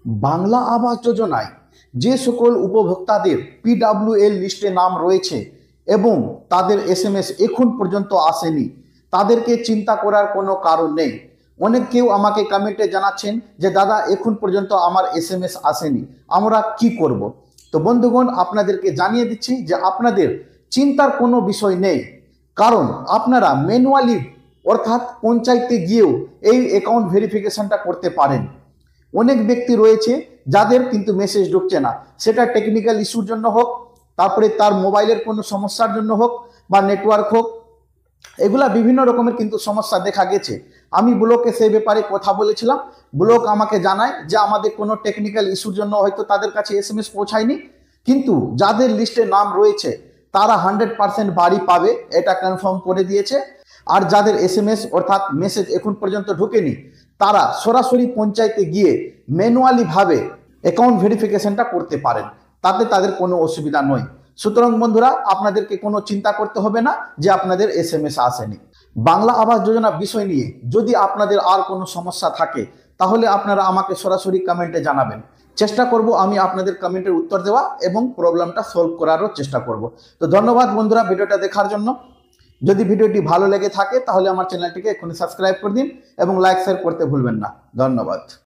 বাংলা আবাস যোজনায় যে সকল উপভোক্তাদের পিডব্লিউএল লিস্টে নাম রয়েছে এবং তাদের এসএমএস এখন পর্যন্ত আসেনি, তাদেরকে চিন্তা করার কোনো কারণ নেই। অনেক কেউ আমাকে কমেন্টে জানাচ্ছেন যে দাদা এখন পর্যন্ত আমার এসএমএস আসেনি, আমরা কি করব। তো বন্ধুগণ, আপনাদেরকে জানিয়ে দিচ্ছি যে আপনাদের চিন্তার কোনো বিষয় নেই, কারণ আপনারা ম্যানুয়ালি অর্থাৎ পঞ্চায়েতে গিয়েও এই অ্যাকাউন্ট ভেরিফিকেশনটা করতে পারেন। অনেক ব্যক্তি রয়েছে যাদের কিন্তু মেসেজ ঢুকছে না, সেটা টেকনিক্যাল ইস্যুর জন্য হোক, তারপরে তার মোবাইলের কোনো সমস্যার জন্য হোক বা নেটওয়ার্ক হোক, এগুলা বিভিন্ন রকমের কিন্তু সমস্যা দেখা গেছে। আমি ব্লকে সেই ব্যাপারে কথা বলেছিলাম। ব্লক আমাকে জানায় যে আমাদের কোনো টেকনিক্যাল ইস্যুর জন্য হয়তো তাদের কাছে এসএমএস পৌঁছায়নি, কিন্তু যাদের লিস্টে নাম রয়েছে তারা 100% বাড়ি পাবে, এটা কনফার্ম করে দিয়েছে। আর যাদের এসএমএস অর্থাৎ মেসেজ এখন পর্যন্ত ঢোকেনি, তারা সরাসরি পঞ্চায়েতে গিয়ে ম্যানুয়ালি ভাবে অ্যাকাউন্ট ভেরিফিকেশনটা করতে পারেন, তাতে তাদের কোনো অসুবিধা নয়। সুতরাং বন্ধুরা, আপনাদেরকে কোনো চিন্তা করতে হবে না যে আপনাদের এসএমএস আসেনি। বাংলা আবাস যোজনা বিষয় নিয়ে যদি আপনাদের আর কোনো সমস্যা থাকে, তাহলে আপনারা আমাকে সরাসরি কমেন্টে জানাবেন। চেষ্টা করব আমি আপনাদের কমেন্টের উত্তর দেওয়া এবং প্রবলেমটা সলভ করারও চেষ্টা করব। তো ধন্যবাদ বন্ধুরা ভিডিওটা দেখার জন্য। যদি ভিডিওটি ভালো লেগে থাকে তাহলে আমার চ্যানেলটিকে এখনই সাবস্ক্রাইব করে দিন এবং লাইক শেয়ার করতে ভুলবেন না। ধন্যবাদ।